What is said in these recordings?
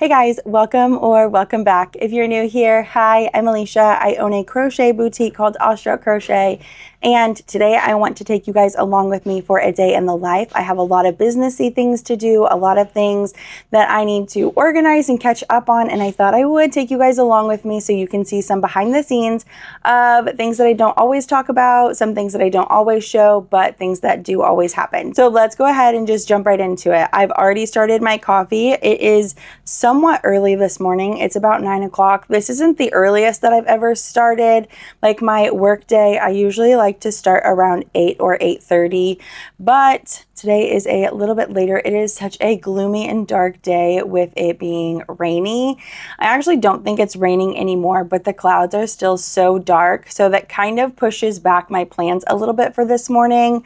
Hey guys, welcome or welcome back. If you're new here, hi, I'm Allyssa. I own a crochet boutique called All-Stroke Crochet, and today I want to take you guys along with me for a day in the life. I have a lot of businessy things to do, a lot of things that I need to organize and catch up on, and I thought I would take you guys along with me so you can see some behind the scenes of things that I don't always talk about, some things that I don't always show, but things that do always happen. So let's go ahead and just jump right into it. I've already started my coffee. It is somewhat early this morning. It's about 9 o'clock. This isn't the earliest that I've ever started like my work day. I usually like to start around 8 or 8:30, but today is a little bit later. It is such a gloomy and dark day with it being rainy. I actually don't think it's raining anymore, but the clouds are still so dark, so that kind of pushes back my plans a little bit for this morning.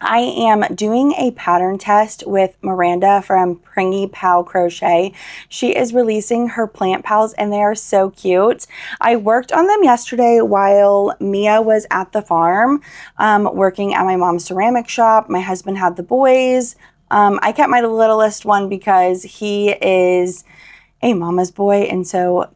I am doing a pattern test with Miranda from Pringy Pal Crochet. She is releasing her plant pals and they are so cute. I worked on them yesterday while Mia was at the farm, working at my mom's ceramic shop. My husband had the boys. I kept my littlest one because he is a mama's boy, and so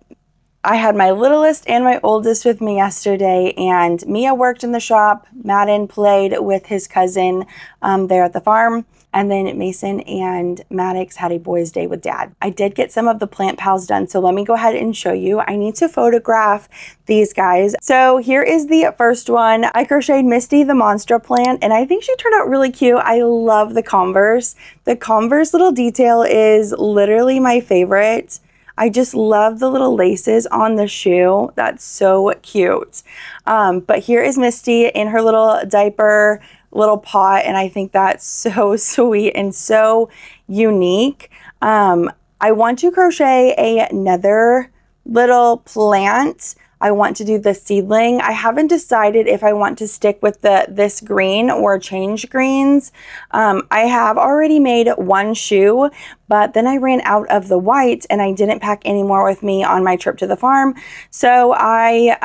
I had my littlest and my oldest with me yesterday, and Mia worked in the shop. Madden played with his cousin there at the farm, and then Mason and Maddox had a boys' day with Dad. I did get some of the plant pals done, so let me go ahead and show you. I need to photograph these guys. So here is the first one. I crocheted Misty the Monstra plant, and I think she turned out really cute. I love the Converse. The Converse little detail is literally my favorite. I just love the little laces on the shoe. That's so cute. But here is Misty in her little diaper, little pot, and I think that's so sweet and so unique. I want to crochet another little plant. I want to do the seedling. I haven't decided if I want to stick with this green or change greens. I have already made one shoe, but then I ran out of the white and I didn't pack any more with me on my trip to the farm. So I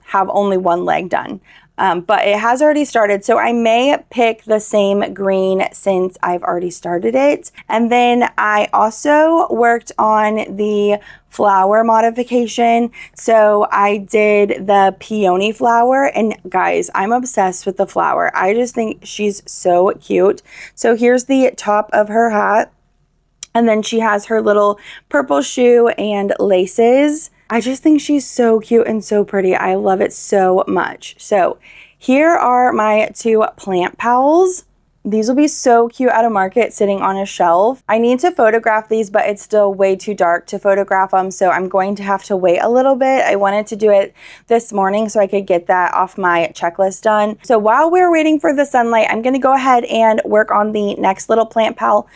have only one leg done. But it has already started, so I may pick the same green since I've already started it. And then I also worked on the flower modification. So I did the peony flower, and guys, I'm obsessed with the flower. I just think she's so cute. So here's the top of her hat, and then she has her little purple shoe and laces. I just think she's so cute and so pretty. I love it so much. So here are my two plant pals. These will be so cute at a market sitting on a shelf. I need to photograph these, but it's still way too dark to photograph them, so I'm going to have to wait a little bit. I wanted to do it this morning so I could get that off my checklist done. So while we're waiting for the sunlight, I'm going to go ahead and work on the next little plant pal.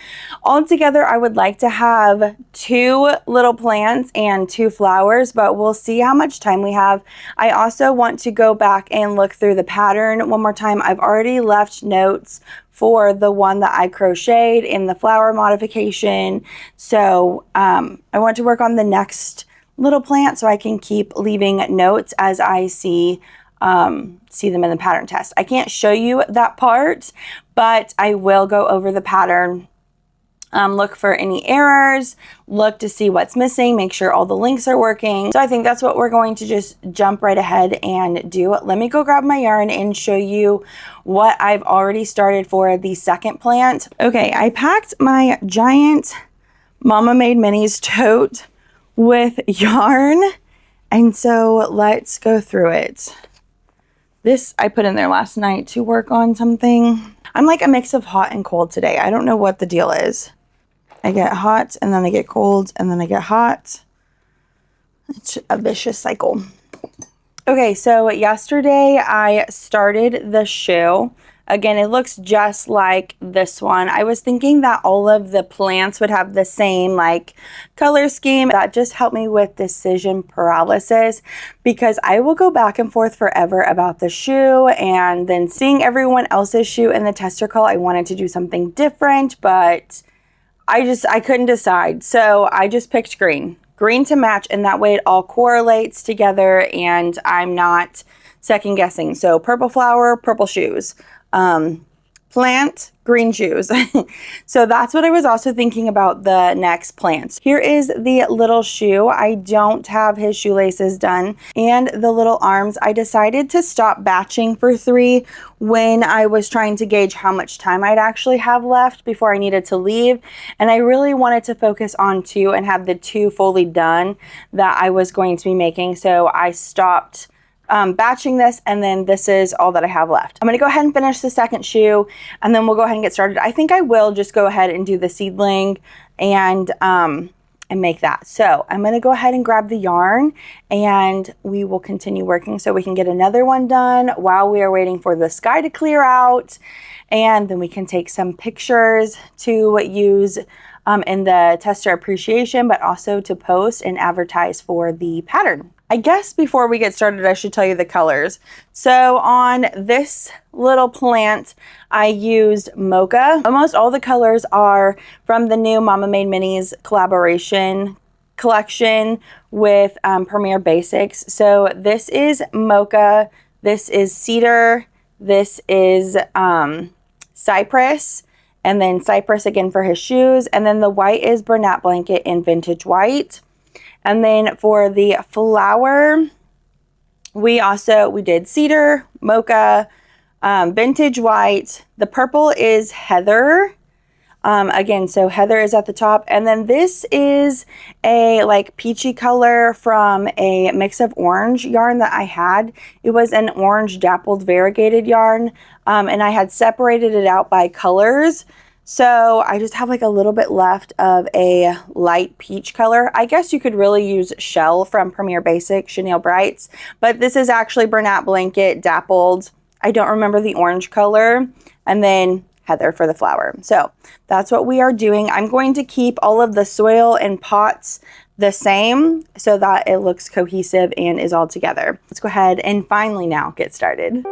Altogether, I would like to have 2 little plants and 2 flowers, but we'll see how much time we have. I also want to go back and look through the pattern one more time. I've already left notes for the one that I crocheted in the flower modification. So I want to work on the next little plant so I can keep leaving notes as I see them in the pattern test. I can't show you that part, but I will go over the pattern. Look for any errors, look to see what's missing, make sure all the links are working. So I think that's what we're going to just jump right ahead and do. Let me go grab my yarn and show you what I've already started for the second plant. Okay, I packed my giant Mama Made Minis tote with yarn, and so let's go through it. This I put in there last night to work on something. I'm like a mix of hot and cold today. I don't know what the deal is. I get hot and then I get cold and then I get hot. It's a vicious cycle. Okay, so yesterday I started the shoe. Again, it looks just like this one. I was thinking that all of the plants would have the same like color scheme. That just helped me with decision paralysis, because I will go back and forth forever about the shoe, and then seeing everyone else's shoe in the tester call, I wanted to do something different, but I couldn't decide. So I just picked green to match, and that way it all correlates together and I'm not second guessing. So purple flower, purple shoes. plant, green shoes. So that's what I was also thinking about the next plants. Here is the little shoe. I don't have his shoelaces done, and the little arms. I decided to stop batching for 3 when I was trying to gauge how much time I'd actually have left before I needed to leave, and I really wanted to focus on 2 and have the 2 fully done that I was going to be making. So I stopped batching this, and then this is all that I have left. I'm going to go ahead and finish the second shoe, and then we'll go ahead and get started. I think I will just go ahead and do the seedling and make that. So I'm going to go ahead and grab the yarn, and we will continue working so we can get another one done while we are waiting for the sky to clear out, and then we can take some pictures to use in the tester appreciation, but also to post and advertise for the pattern. I guess before we get started, I should tell you the colors. So on this little plant, I used mocha. Almost all the colors are from the new Mama Made Minis collaboration collection with Premier Basix. So this is mocha, this is cedar, this is cypress, and then cypress again for his shoes, and then the white is Bernat Blanket in vintage white. And then for the flower, we did cedar, mocha, vintage white. The purple is heather. Again, so heather is at the top. And then this is a like peachy color from a mix of orange yarn that I had. It was an orange dappled variegated yarn. And I had separated it out by colors. So I just have like a little bit left of a light peach color. I guess you could really use Shell from Premier Basic, Chenille Brights, but this is actually Bernat Blanket dappled. I don't remember the orange color, and then heather for the flower. So that's what we are doing. I'm going to keep all of the soil and pots the same so that it looks cohesive and is all together. Let's go ahead and finally now get started.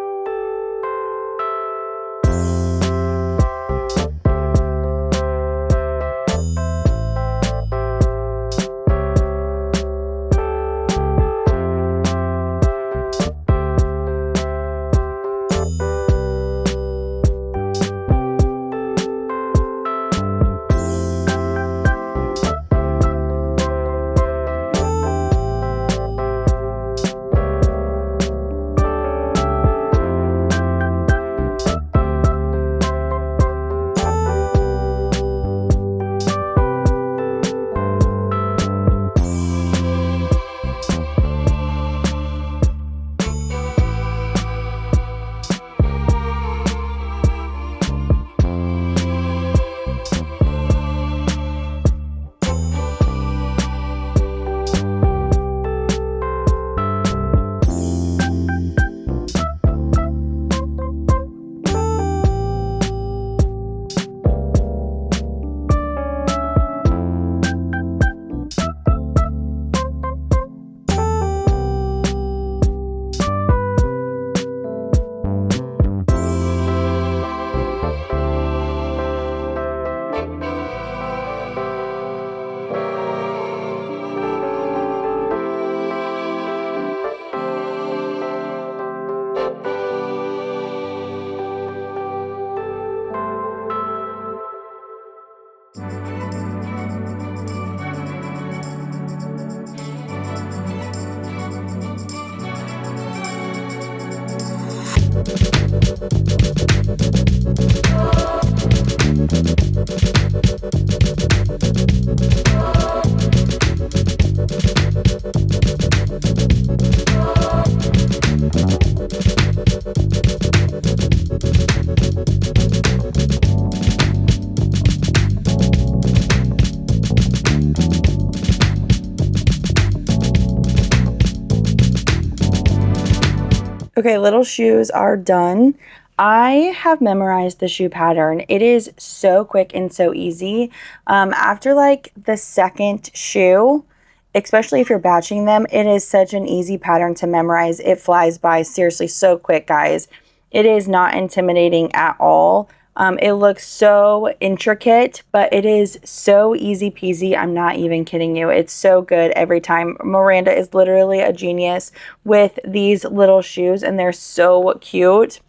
Okay, little shoes are done. I have memorized the shoe pattern. It is so quick and so easy. After like the second shoe, especially if you're batching them, it is such an easy pattern to memorize. It flies by seriously so quick, guys. It is not intimidating at all. It looks so intricate, but it is so easy peasy. I'm not even kidding you. It's so good every time. Miranda is literally a genius with these little shoes, and they're so cute.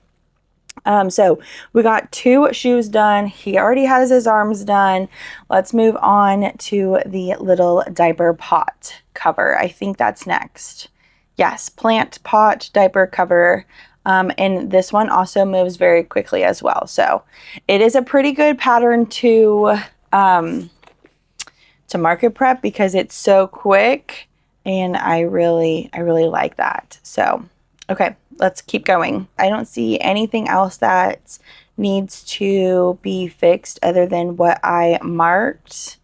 So we got 2 shoes done. He already has his arms done. Let's move on to the little diaper pot cover. I think that's next. Yes, plant pot diaper cover. And this one also moves very quickly as well. So it is a pretty good pattern to market prep because it's so quick, and I really like that. So okay, let's keep going. I don't see anything else that needs to be fixed other than what I marked.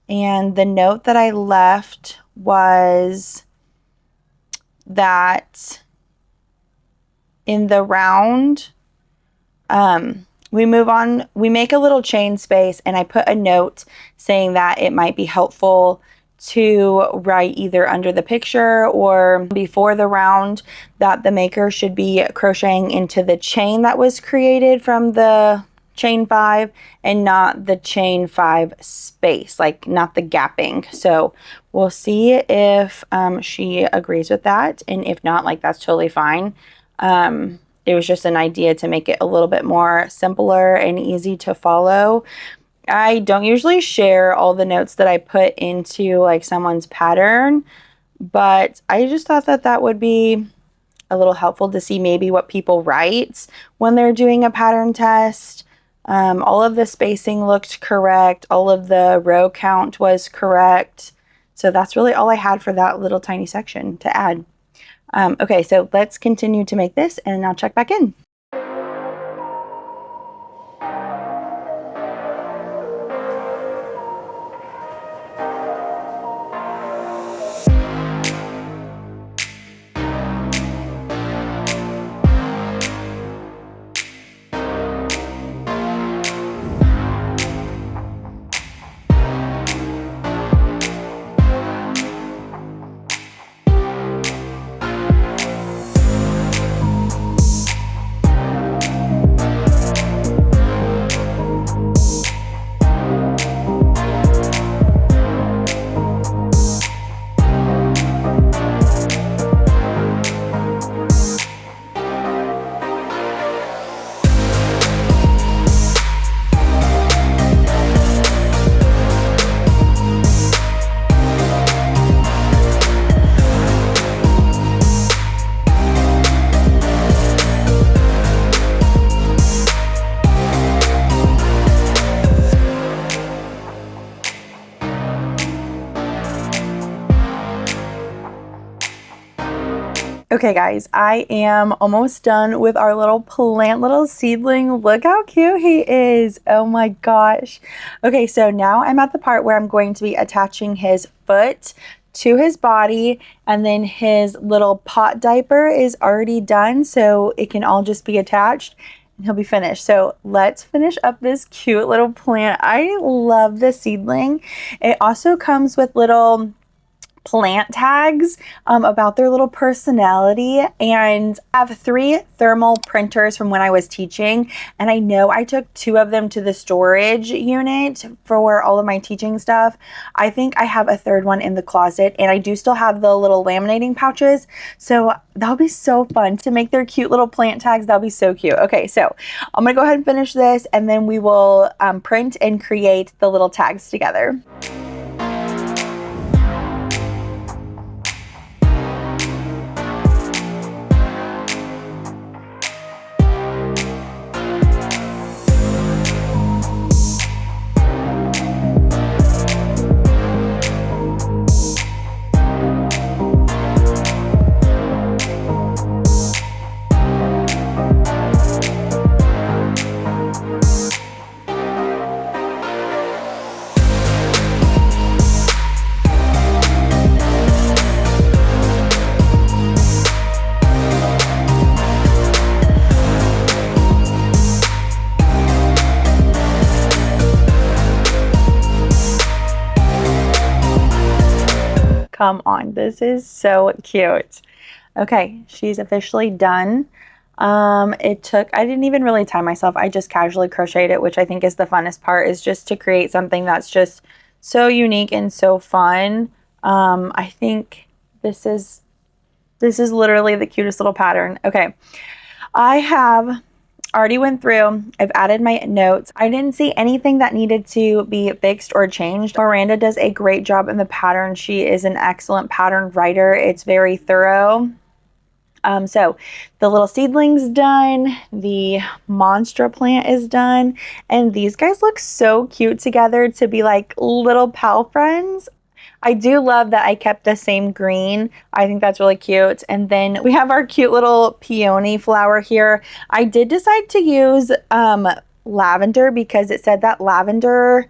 And the note that I left was that in the round, we move on, we make a little chain space, and I put a note saying that it might be helpful to write either under the picture or before the round that the maker should be crocheting into the chain that was created from the chain 5 and not the chain 5 space, like not the gapping. So we'll see if she agrees with that, and if not, like that's totally fine. It was just an idea to make it a little bit more simpler and easy to follow. I don't usually share all the notes that I put into like someone's pattern, but I just thought that that would be a little helpful to see maybe what people write when they're doing a pattern test. All of the spacing looked correct. All of the row count was correct. So that's really all I had for that little tiny section to add. Okay, so let's continue to make this and I'll check back in. Okay guys, I am almost done with our little seedling. Look how cute he is. Oh my gosh. Okay, so now I'm at the part where I'm going to be attaching his foot to his body, and then his little pot diaper is already done, so it can all just be attached and he'll be finished. So let's finish up this cute little plant. I love the seedling. It also comes with little plant tags about their little personality, and I have 3 thermal printers from when I was teaching, and I know I took 2 of them to the storage unit for all of my teaching stuff. I think I have a 3rd one in the closet, and I do still have the little laminating pouches, so that'll be so fun to make their cute little plant tags. That'll be so cute. Okay, so I'm gonna go ahead and finish this, and then we will print and create the little tags together. Come on, this is so cute. Okay, she's officially done. I didn't even really tie myself. I just casually crocheted it, which I think is the funnest part, is just to create something that's just so unique and so fun. I think this is literally the cutest little pattern. Okay, I have already went through. I've added my notes. I didn't see anything that needed to be fixed or changed. Miranda does a great job in the pattern. She is an excellent pattern writer. It's very thorough. So the little seedling's done, the Monstra plant is done, and these guys look so cute together to be like little pal friends. I do love that I kept the same green. I think that's really cute. And then we have our cute little peony flower here. I did decide to use lavender because it said that a lavender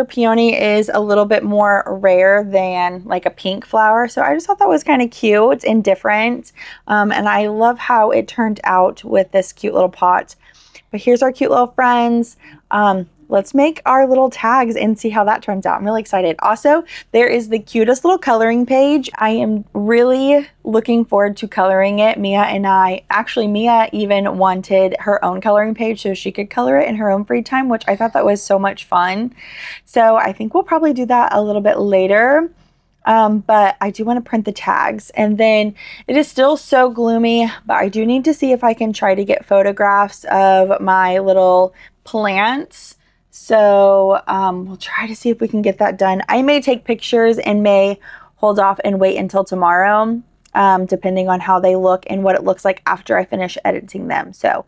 peony is a little bit more rare than like a pink flower. So I just thought that was kind of cute and different. And I love how it turned out with this cute little pot. But here's our cute little friends. Let's make our little tags and see how that turns out. I'm really excited. Also, there is the cutest little coloring page. I am really looking forward to coloring it. Mia even wanted her own coloring page so she could color it in her own free time, which I thought that was so much fun. So I think we'll probably do that a little bit later. But I do want to print the tags, and then it is still so gloomy, but I do need to see if I can try to get photographs of my little plants. So we'll try to see if we can get that done. I may take pictures and may hold off and wait until tomorrow, depending on how they look and what it looks like after I finish editing them. So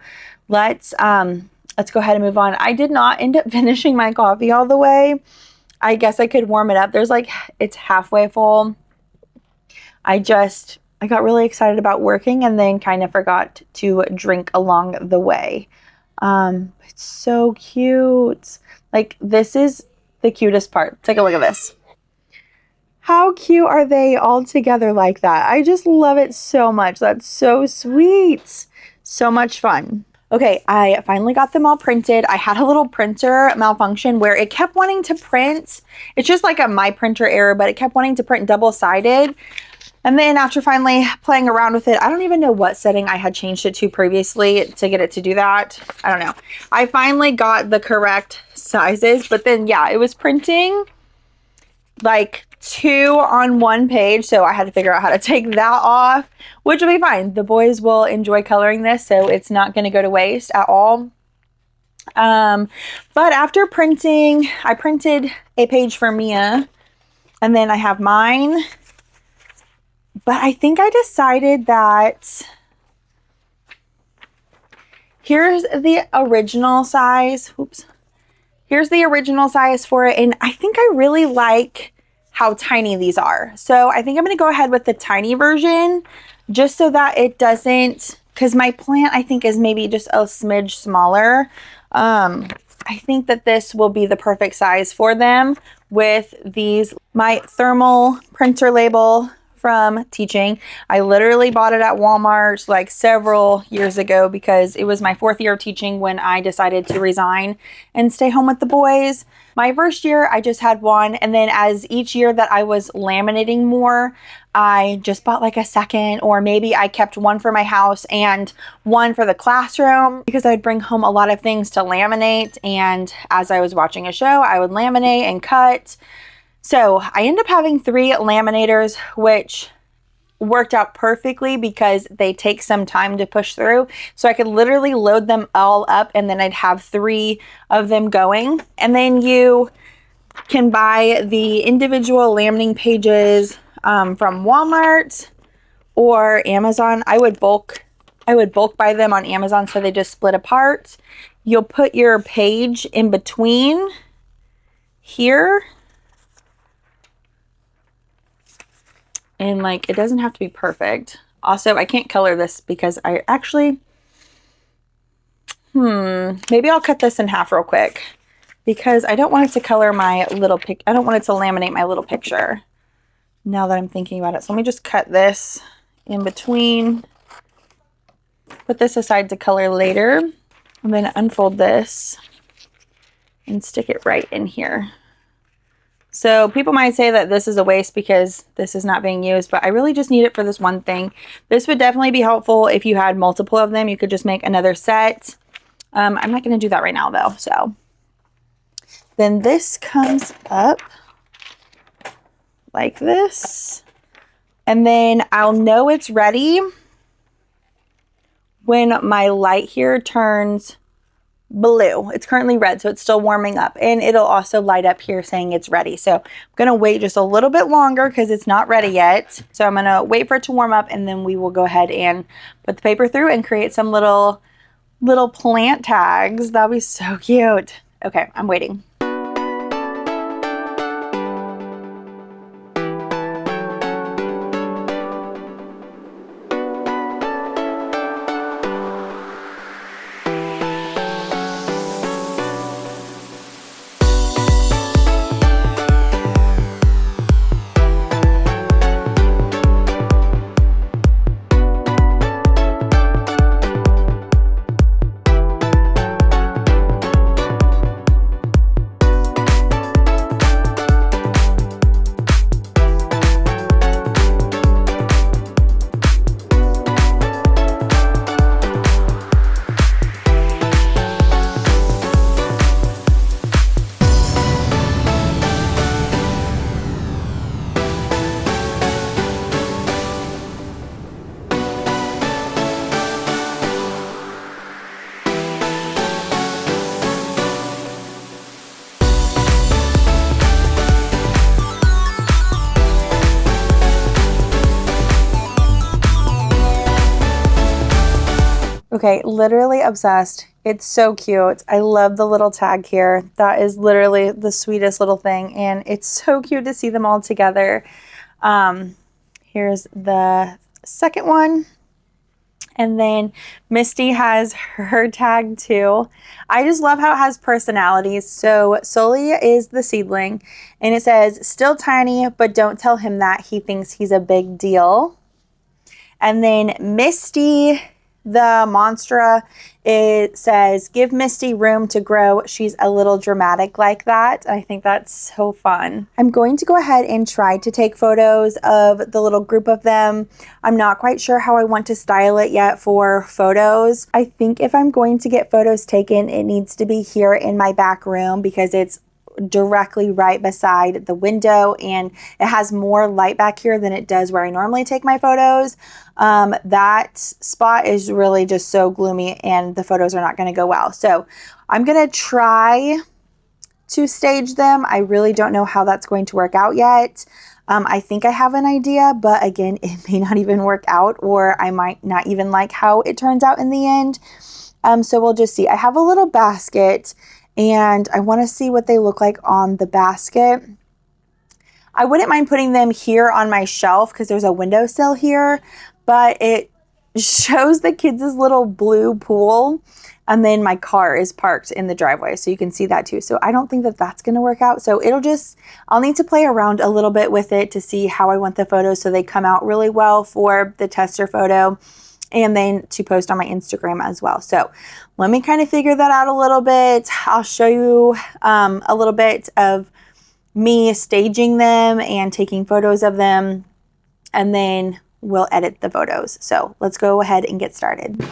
let's go ahead and move on. I did not end up finishing my coffee all the way. I guess I could warm it up. It's halfway full. I got really excited about working and then kind of forgot to drink along the way. It's so cute. Like, this is the cutest part. Take a look at this. How cute are they all together like that? I just love it so much. That's so sweet. So much fun. Okay, I finally got them all printed. I had a little printer malfunction where it kept wanting to print. It's just like a my printer error, but it kept wanting to print double-sided. And then after finally playing around with it, I don't even know what setting I had changed it to previously to get it to do that. I don't know. I finally got the correct sizes, but then yeah, it was printing like 2 on 1 page. So I had to figure out how to take that off, which will be fine. The boys will enjoy coloring this, so it's not going to go to waste at all. But after printing, I printed a page for Mia, and then I have mine. But I think I decided that here's the original size. Oops. Here's the original size for it. And I think I really like how tiny these are. So I think I'm going to go ahead with the tiny version just so that it doesn't, because my plant I think is maybe just a smidge smaller. I think that this will be the perfect size for them with these, my thermal printer label from teaching. I literally bought it at Walmart like several years ago because it was my 4th year of teaching when I decided to resign and stay home with the boys. My first year, I just had one. And then as each year that I was laminating more, I just bought like a second, or maybe I kept one for my house and one for the classroom because I'd bring home a lot of things to laminate. And as I was watching a show, I would laminate and cut. So I ended up having 3 laminators, which worked out perfectly because they take some time to push through. So I could literally load them all up and then I'd have 3 of them going. And then you can buy the individual laminating pages from Walmart or Amazon. I would bulk buy them on Amazon so they just split apart. You'll put your page in between here. And like, it doesn't have to be perfect. Also, I can't color this because I actually, maybe I'll cut this in half real quick because I don't want it to color my little I don't want it to laminate my little picture now that I'm thinking about it. So let me just cut this in between, put this aside to color later, and then unfold this and stick it right in here. So people might say that this is a waste because this is not being used, but I really just need it for this one thing. This would definitely be helpful if you had multiple of them. You could just make another set. I'm not going to do that right now though. So then this comes up like this, and then I'll know it's ready when my light here turns blue. It's currently red, so it's still warming up, and it'll also light up here saying it's ready. So I'm gonna wait just a little bit longer because it's not ready yet. So I'm gonna wait for it to warm up, and then we will go ahead and put the paper through and create some little plant tags. That'll be so cute. Okay, I'm waiting. Okay, literally obsessed. It's so cute. I love the little tag here. That is literally the sweetest little thing, and it's so cute to see them all together. Here's the second one. And then Misty has her tag too. I just love how it has personalities. So Sully is the seedling, and it says, still tiny, but don't tell him that. He thinks he's a big deal. And then Misty, the Monstra, it says, give Misty room to grow. She's a little dramatic like that. I think that's so fun. I'm going to go ahead and try to take photos of the little group of them. I'm not quite sure how I want to style it yet for photos. I think if I'm going to get photos taken, it needs to be here in my back room because it's directly right beside the window, and it has more light back here than it does where I normally take my photos. That spot is really just so gloomy, and the photos are not going to go well. So I'm going to try to stage them. I really don't know how that's going to work out yet. I think I have an idea, but again, it may not even work out, or I might not even like how it turns out in the end. So we'll just see. I have a little basket, and I want to see what they look like on the basket. I wouldn't mind putting them here on my shelf because there's a windowsill here, but it shows the kids' little blue pool, and then my car is parked in the driveway, so you can see that too. So I don't think that that's going to work out. So I'll need to play around a little bit with it to see how I want the photos so they come out really well for the tester photo, and then to post on my Instagram as well. So let me kind of figure that out a little bit. I'll show you a little bit of me staging them and taking photos of them, and then we'll edit the photos. So let's go ahead and get started.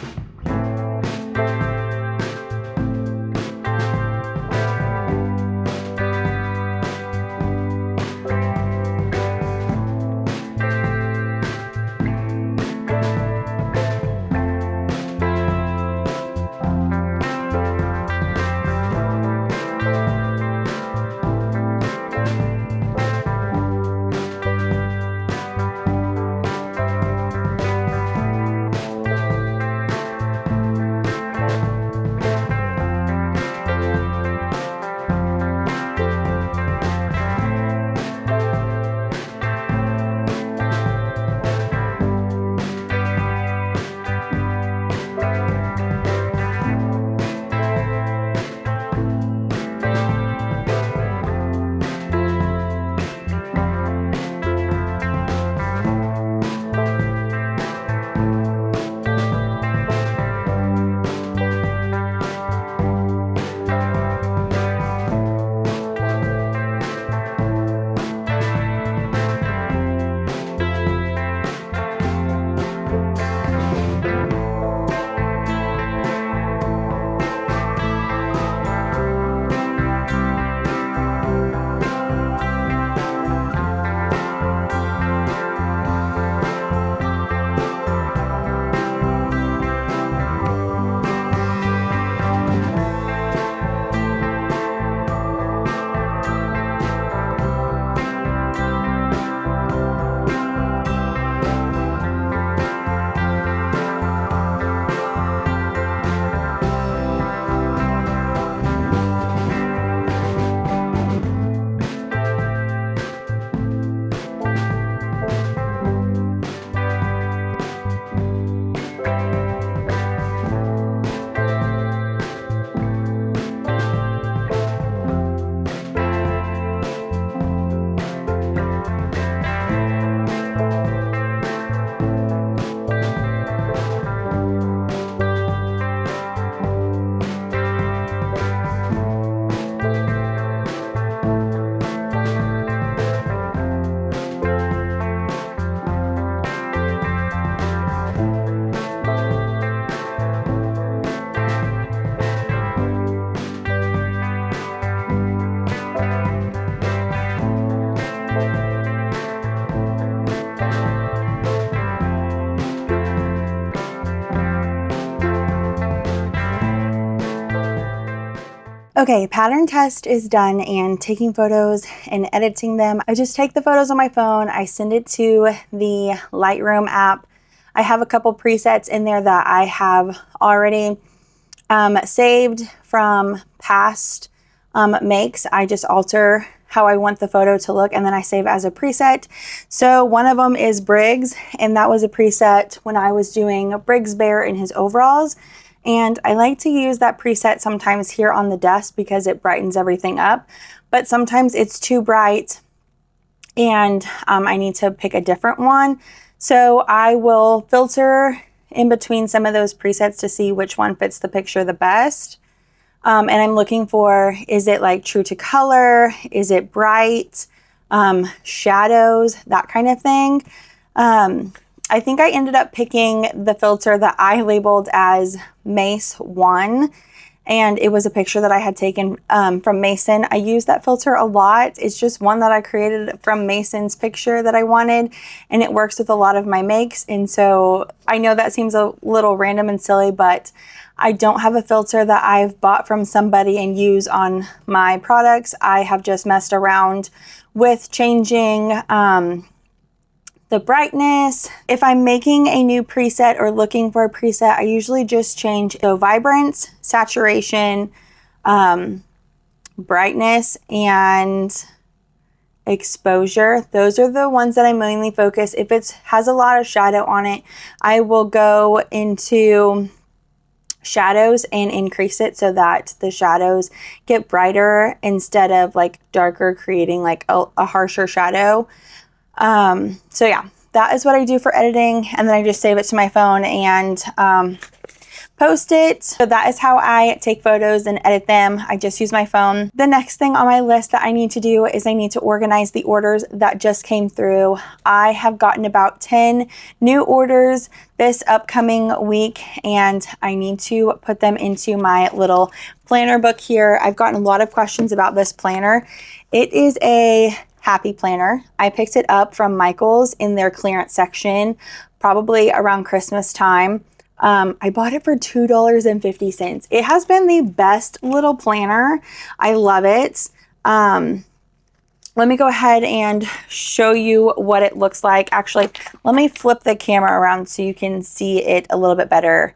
Okay, pattern test is done and taking photos and editing them. I just take the photos on my phone, I send it to the Lightroom app. I have a couple presets in there that I have already saved from past makes. I just alter how I want the photo to look and then I save as a preset. So one of them is Briggs, and that was a preset when I was doing Briggs Bear in his overalls. And I like to use that preset sometimes here on the desk because it brightens everything up, but sometimes it's too bright and I need to pick a different one. So I will filter in between some of those presets to see which one fits the picture the best. And I'm looking for, is it like true to color? Is it bright? Shadows, that kind of thing. I think I ended up picking the filter that I labeled as Mace 1, and it was a picture that I had taken from Mason. I use that filter a lot. It's just one that I created from Mason's picture that I wanted, and it works with a lot of my makes. And so I know that seems a little random and silly, but I don't have a filter that I've bought from somebody and use on my products. I have just messed around with changing the brightness. If I'm making a new preset or looking for a preset, I usually just change vibrance, saturation, brightness, and exposure. Those are the ones that I mainly focus. If it has a lot of shadow on it, I will go into shadows and increase it so that the shadows get brighter instead of like darker, creating like a harsher shadow. So yeah, that is what I do for editing, and then I just save it to my phone and post it. So that is how I take photos and edit them. I just use my phone. The next thing on my list that I need to do is I need to organize the orders that just came through. I have gotten about 10 new orders this upcoming week, and I need to put them into my little planner book here. I've gotten a lot of questions about this planner. It is a happy planner. I picked it up from Michael's in their clearance section, probably around Christmas time. I bought it for $2.50. It has been the best little planner. I love it. Let me go ahead and show you what it looks like. Actually, let me flip the camera around so you can see it a little bit better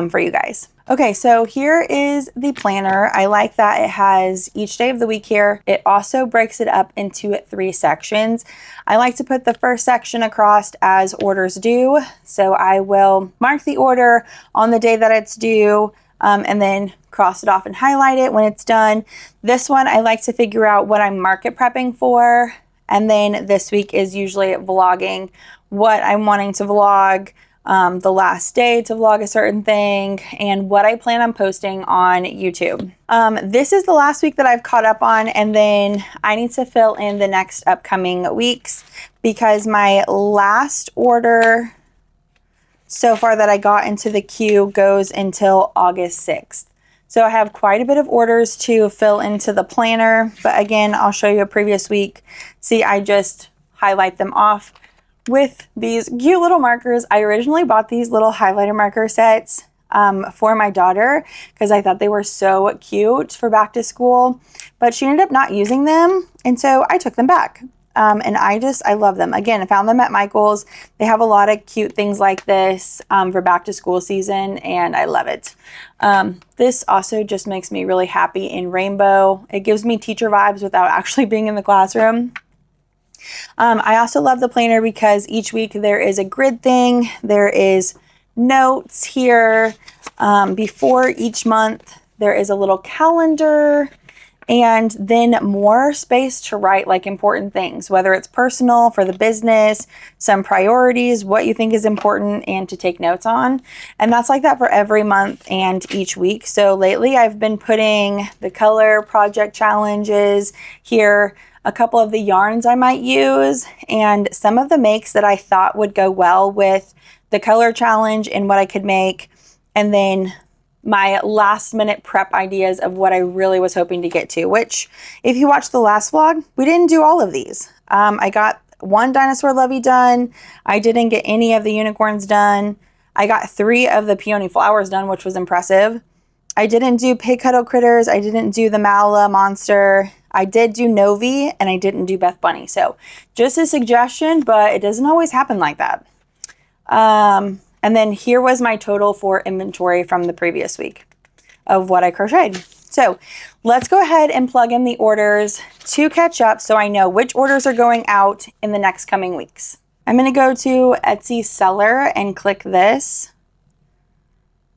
for you guys. Okay, so here is the planner. I like that it has each day of the week here. It also breaks it up into 3 sections. I like to put the first section across as orders due. So I will mark the order on the day that it's due, and then cross it off and highlight it when it's done. This one, I like to figure out what I'm market prepping for. And then this week is usually vlogging what I'm wanting to vlog, the last day to vlog a certain thing, and what I plan on posting on YouTube. This is the last week that I've caught up on, and then I need to fill in the next upcoming weeks because my last order so far that I got into the queue goes until August 6th. So I have quite a bit of orders to fill into the planner, but again, I'll show you a previous week. See, I just highlight them off with these cute little markers. I originally bought these little highlighter marker sets for my daughter because I thought they were so cute for back to school, but she ended up not using them, and so I took them back. And I love them. Again, I found them at Michael's. They have a lot of cute things like this for back to school season, and I love it. This also just makes me really happy in rainbow. It gives me teacher vibes without actually being in the classroom. I also love the planner because each week there is a grid thing. There is notes here. Before each month, there is a little calendar, and then more space to write like important things, whether it's personal, for the business, some priorities, what you think is important, and to take notes on. And that's like that for every month and each week. So lately I've been putting the color project challenges here, a couple of the yarns I might use, and some of the makes that I thought would go well with the color challenge and what I could make, and then my last minute prep ideas of what I really was hoping to get to, which if you watched the last vlog, we didn't do all of these. I got one dinosaur Lovey done. I didn't get any of the unicorns done. I got 3 of the peony flowers done, which was impressive. I didn't do Pig Cuddle Critters. I didn't do the Mala Monster. I did do Novi, and I didn't do Beth Bunny. So just a suggestion, but it doesn't always happen like that. And then here was my total for inventory from the previous week of what I crocheted. So let's go ahead and plug in the orders to catch up so I know which orders are going out in the next coming weeks. I'm going to go to Etsy seller and click this.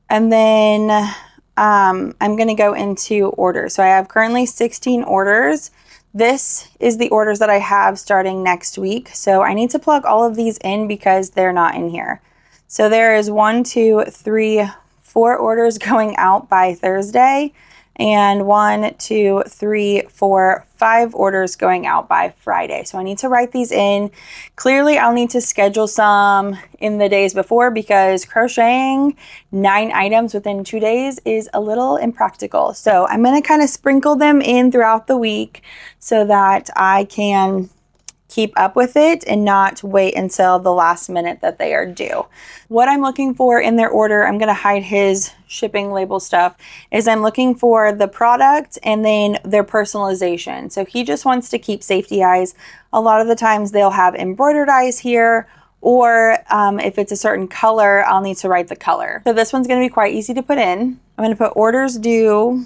And then I'm going to go into orders. So I have currently 16 orders. This is the orders that I have starting next week. So I need to plug all of these in because they're not in here. So there is 1, 2, 3, 4 orders going out by Thursday, and 1, 2, 3, 4, 5 orders going out by Friday. So I need to write these in. Clearly, I'll need to schedule some in the days before because crocheting 9 items within 2 days is a little impractical. So I'm going to kind of sprinkle them in throughout the week so that I can keep up with it and not wait until the last minute that they are due. What I'm looking for in their order, I'm going to hide his shipping label stuff, is I'm looking for the product and then their personalization. So he just wants to keep safety eyes. A lot of the times they'll have embroidered eyes here, or if it's a certain color, I'll need to write the color. So this one's going to be quite easy to put in. I'm going to put orders due,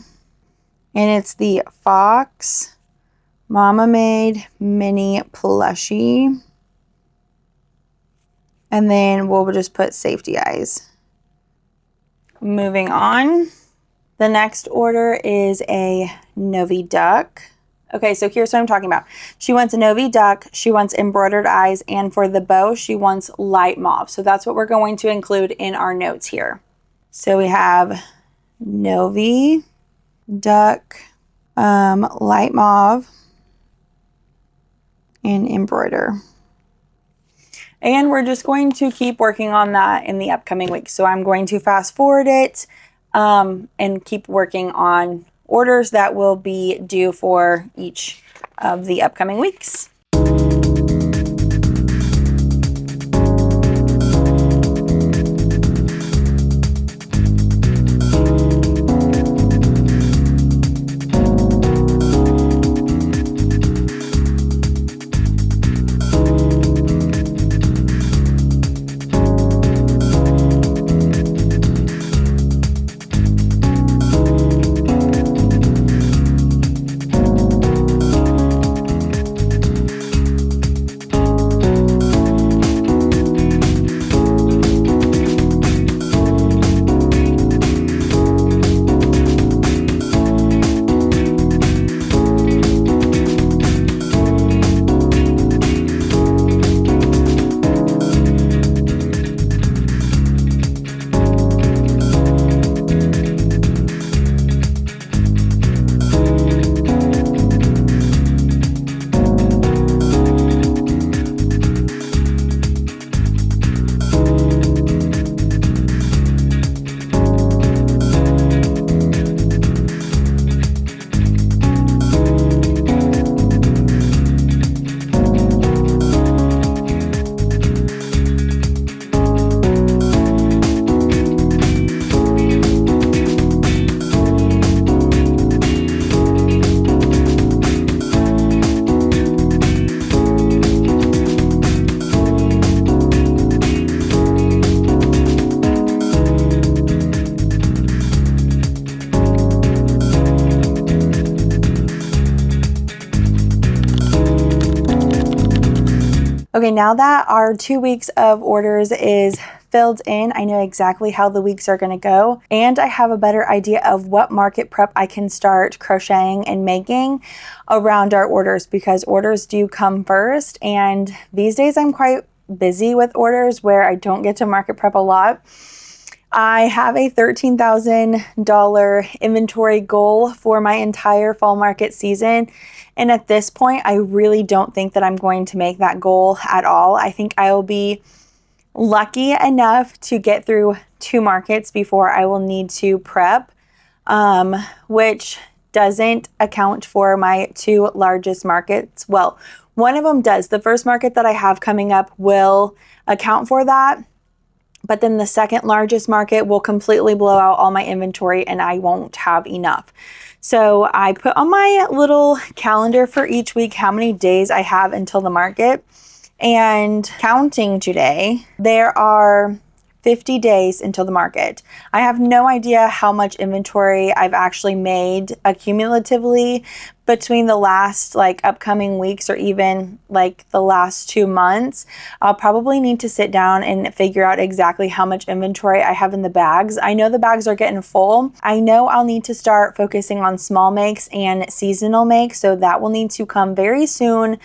and it's the Fox Mama Made Mini Plushie. And then we'll just put safety eyes. Moving on. The next order is a Novi duck. Okay, so here's what I'm talking about. She wants a Novi duck, she wants embroidered eyes, and for the bow, she wants light mauve. So that's what we're going to include in our notes here. So we have Novi duck, light mauve, and embroider. And we're just going to keep working on that in the upcoming weeks. So I'm going to fast forward it and keep working on orders that will be due for each of the upcoming weeks. Okay, now that our 2 weeks of orders is filled in, I know exactly how the weeks are going to go, and I have a better idea of what market prep I can start crocheting and making around our orders, because orders do come first, and these days I'm quite busy with orders where I don't get to market prep a lot. I have a $13,000 inventory goal for my entire fall market season. And at this point, I really don't think that I'm going to make that goal at all. I think I will be lucky enough to get through 2 markets before I will need to prep, which doesn't account for my 2 largest markets. Well, one of them does. The first market that I have coming up will account for that. but then the second largest market will completely blow out all my inventory and I won't have enough. So I put on my little calendar for each week how many days I have until the market, and counting today, there are 50 days until the market. I have no idea how much inventory I've actually made accumulatively between the last upcoming weeks or even the last 2 months. I'll probably need to sit down and figure out exactly how much inventory I have in the bags. I know the bags are getting full. I know I'll need to start focusing on small makes and seasonal makes, so that will need to come very soon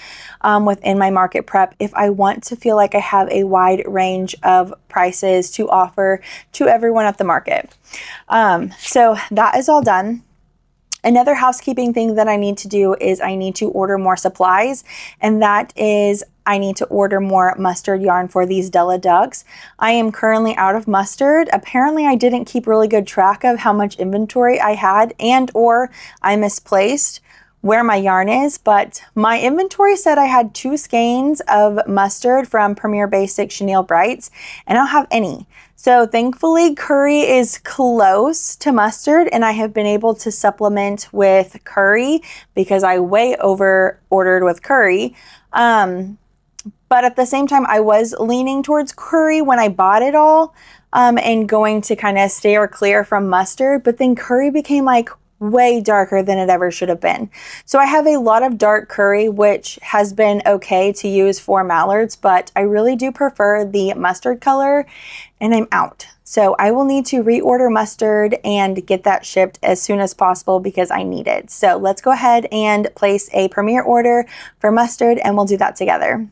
within my market prep if I want to feel like I have a wide range of prices to offer to everyone at the market. So that is all done. Another housekeeping thing that I need to do is I need to order more supplies, and that is I need to order more mustard yarn for these Della ducks. I am currently out of mustard. Apparently I didn't keep really good track of how much inventory I had, and or I misplaced where my yarn is, but my inventory said I had 2 skeins of mustard from Premier Basic Chenille Brights, and I don't have any. So thankfully curry is close to mustard, and I have been able to supplement with curry because I way over ordered with curry. But at the same time, I was leaning towards curry when I bought it all, and going to kind of steer clear from mustard, but then curry became way darker than it ever should have been. So I have a lot of dark curry, which has been okay to use for mallards, but I really do prefer the mustard color, and I'm out. So I will need to reorder mustard and get that shipped as soon as possible because I need it. So let's go ahead and place a Premier order for mustard, and we'll do that together.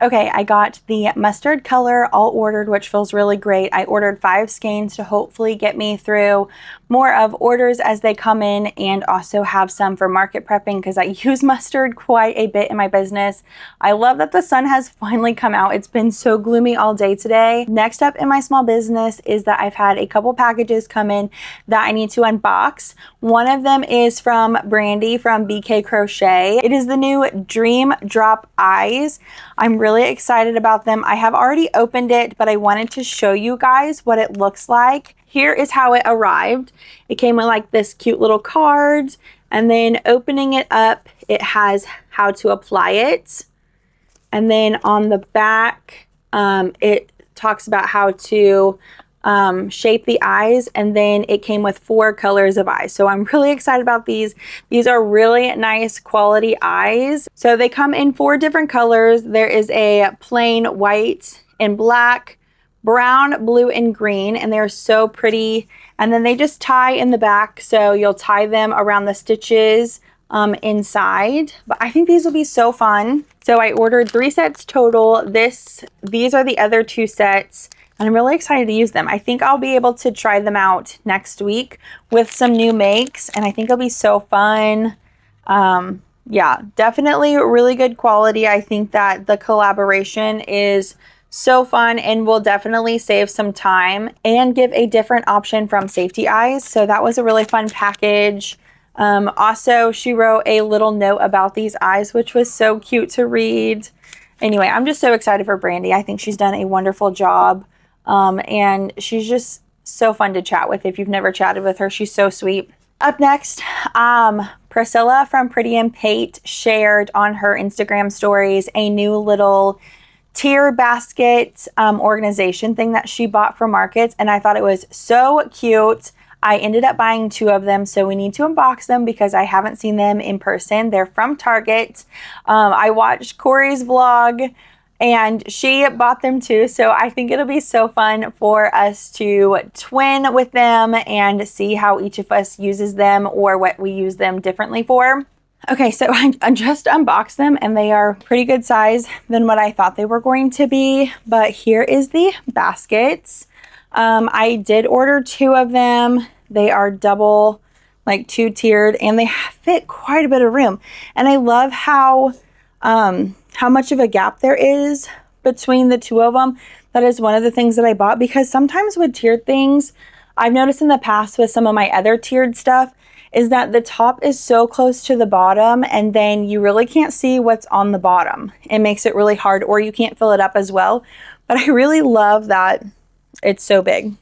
Okay, I got the mustard color all ordered, which feels really great. I ordered 5 skeins to hopefully get me through more of orders as they come in, and also have some for market prepping because I use mustard quite a bit in my business. I love that the sun has finally come out. It's been so gloomy all day today. Next up in my small business is that I've had a couple packages come in that I need to unbox. One of them is from Brandy from BK Crochet. It is the new Dream Drop Eyes. I'm really excited about them. I have already opened it, but I wanted to show you guys what it looks like. Here is how it arrived. It came with this cute little card, and then opening it up, it has how to apply it. And then on the back, it talks about how to shape the eyes, and then it came with 4 colors of eyes. So I'm really excited about these. These are really nice quality eyes. So they come in 4 different colors. There is a plain white and black, brown, blue, and green, and they're so pretty. And then they just tie in the back, so you'll tie them around the stitches inside. But I think these will be so fun. So I ordered 3 sets total. These are the other 2 sets, and I'm really excited to use them. I think I'll be able to try them out next week with some new makes, and I think it'll be so fun. Yeah, definitely really good quality. I think that the collaboration is so fun and will definitely save some time and give a different option from Safety Eyes. So that was a really fun package. Also, she wrote a little note about these eyes, which was so cute to read. Anyway, I'm just so excited for Brandy. I think she's done a wonderful job. And she's just so fun to chat with. If you've never chatted with her, she's so sweet. Up next, Priscilla from Pretty and Pate shared on her Instagram stories a new little tier basket organization thing that she bought for markets, and I thought it was so cute. I ended up buying 2 of them, so we need to unbox them because I haven't seen them in person. They're from Target. I watched Corey's vlog, and she bought them too, so I think it'll be so fun for us to twin with them and see how each of us uses them or what we use them differently for. Okay, so I just unboxed them, and they are pretty good size than what I thought they were going to be, but here is the baskets. I did order 2 of them. They are double, 2-tiered, and they fit quite a bit of room. And I love how much of a gap there is between the 2 of them. That is one of the things that I bought, because sometimes with tiered things, I've noticed in the past with some of my other tiered stuff is that the top is so close to the bottom and then you really can't see what's on the bottom. It makes it really hard, or you can't fill it up as well. But I really love that it's so big.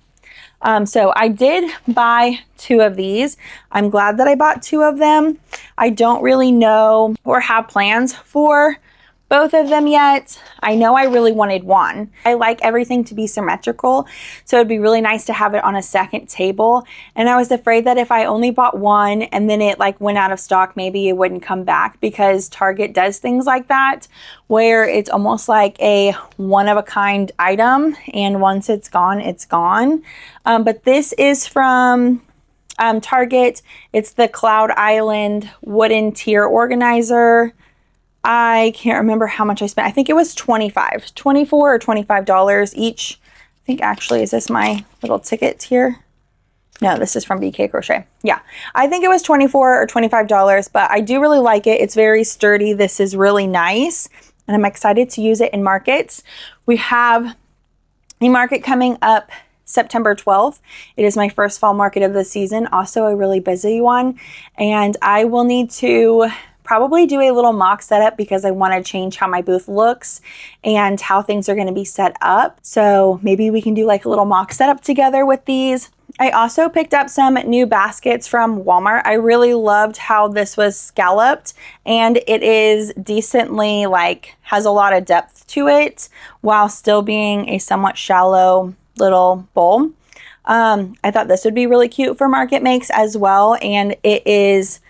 So I did buy 2 of these. I'm glad that I bought 2 of them. I don't really know or have plans for both of them yet. I know I really wanted one. I like everything to be symmetrical, so it'd be really nice to have it on a second table. And I was afraid that if I only bought one and then it like went out of stock, maybe it wouldn't come back, because Target does things like that where it's almost like a one-of-a-kind item, and once it's gone, it's gone. But this is from Target. It's the Cloud Island wooden tier organizer. I can't remember how much I spent. I think it was $24 or $25 each. I think actually, is this my little ticket here? No, this is from BK Crochet. Yeah, I think it was $24 or $25, but I do really like it. It's very sturdy. This is really nice, and I'm excited to use it in markets. We have a market coming up September 12th. It is my first fall market of the season, also a really busy one, and I will need to probably do a little mock setup because I want to change how my booth looks and how things are going to be set up. So maybe we can do like a little mock setup together with these. I also picked up some new baskets from Walmart. I really loved how this was scalloped, and it is decently like has a lot of depth to it while still being a somewhat shallow little bowl. I thought this would be really cute for market makes as well, and it is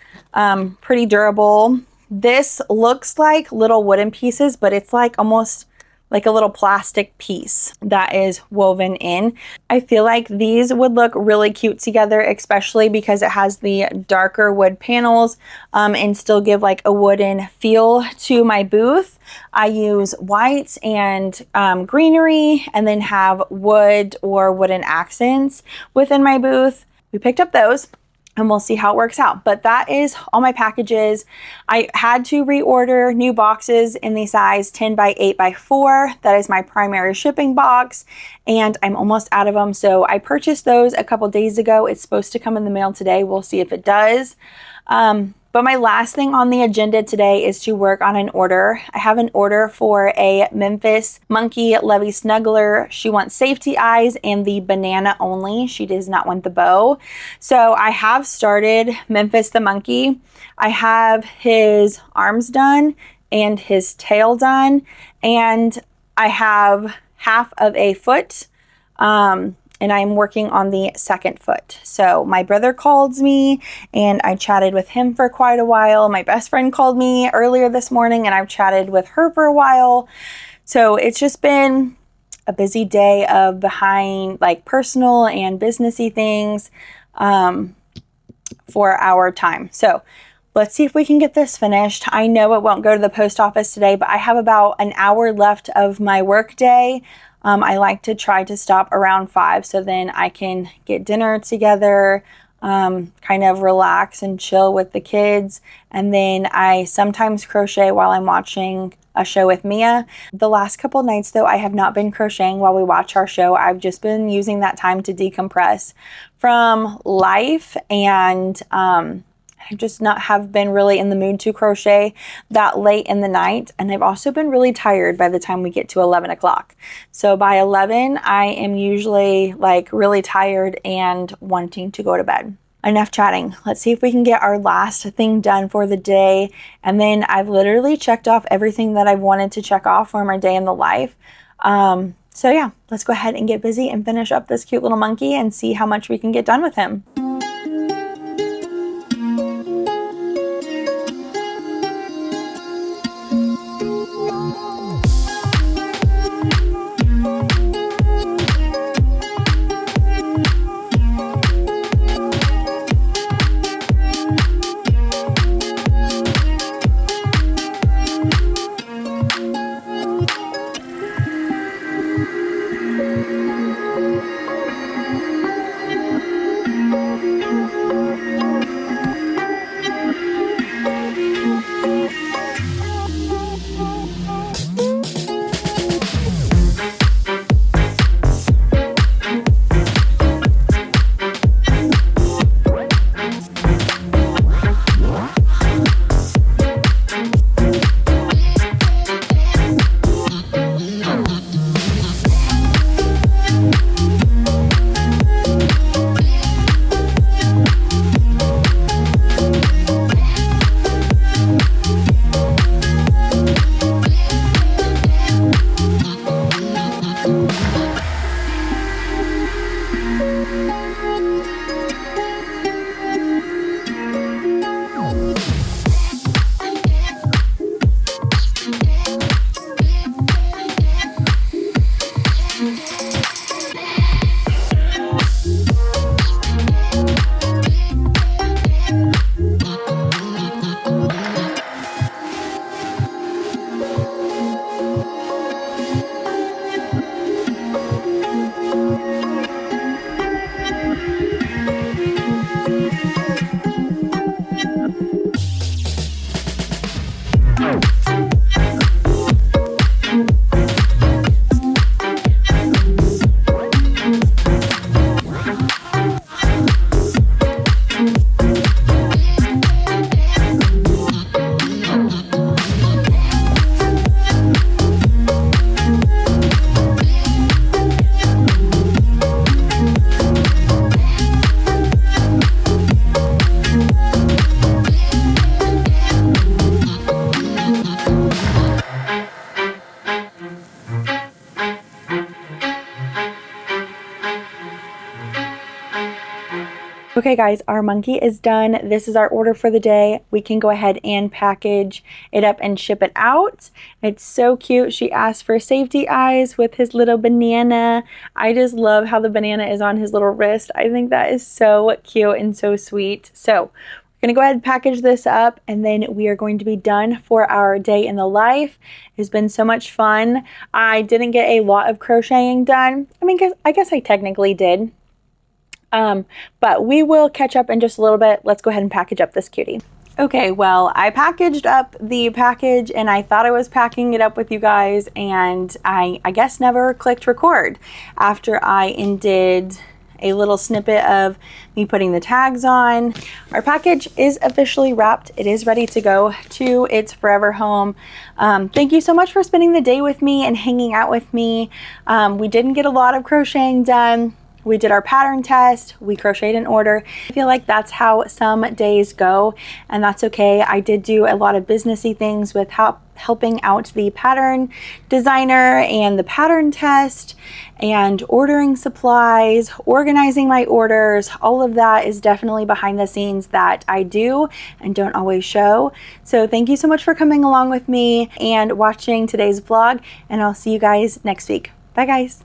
pretty durable. This looks like little wooden pieces, but it's like almost like a little plastic piece that is woven in. I feel like these would look really cute together, especially because it has the darker wood panels and still give like a wooden feel to my booth. I use white and greenery, and then have wood or wooden accents within my booth. We picked up those, and we'll see how it works out. But that is all my packages. I had to reorder new boxes in the size 10 by 8 by 4. That is my primary shipping box, and I'm almost out of them. So I purchased those a couple days ago. It's supposed to come in the mail today. We'll see if it does. But my last thing on the agenda today is to work on an order. I have an order for a Memphis monkey Lovey snuggler. She wants safety eyes and the banana only. She does not want the bow. So I have started Memphis the monkey. I have his arms done and his tail done, and I have half of a foot. And I'm working on the second foot. So my brother called me and I chatted with him for quite a while. My best friend called me earlier this morning and I've chatted with her for a while. So it's just been a busy day of behind like personal and businessy things for our time. So let's see if we can get this finished. I know it won't go to the post office today, but I have about an hour left of my work day. I like to try to stop around 5 so then I can get dinner together, kind of relax and chill with the kids. And then I sometimes crochet while I'm watching a show with Mia. The last couple nights though, I have not been crocheting while we watch our show. I've just been using that time to decompress from life, and I just not have been really in the mood to crochet that late in the night. And I've also been really tired by the time we get to 11 o'clock. So by 11, I am usually like really tired and wanting to go to bed. Enough chatting. Let's see if we can get our last thing done for the day. And then I've literally checked off everything that I've wanted to check off for my day in the life. So yeah, let's go ahead and get busy and finish up this cute little monkey and see how much we can get done with him. Okay guys, our monkey is done. This is our order for the day. We can go ahead and package it up and ship it out. It's so cute. She asked for safety eyes with his little banana. I just love how the banana is on his little wrist. I think that is so cute and so sweet. So we're gonna go ahead and package this up, and then we are going to be done for our day in the life. It's been so much fun. I didn't get a lot of crocheting done. I mean, I guess I technically did. But we will catch up in just a little bit. Let's go ahead and package up this cutie. Okay, well, I packaged up the package and I thought I was packing it up with you guys, and I guess never clicked record after I did a little snippet of me putting the tags on. Our package is officially wrapped. It is ready to go to its forever home. Thank you so much for spending the day with me and hanging out with me. We didn't get a lot of crocheting done. We did our pattern test, we crocheted an order. I feel like that's how some days go, and that's okay. I did do a lot of businessy things with helping out the pattern designer and the pattern test and ordering supplies, organizing my orders. All of that is definitely behind the scenes that I do and don't always show. So thank you so much for coming along with me and watching today's vlog, and I'll see you guys next week. Bye guys.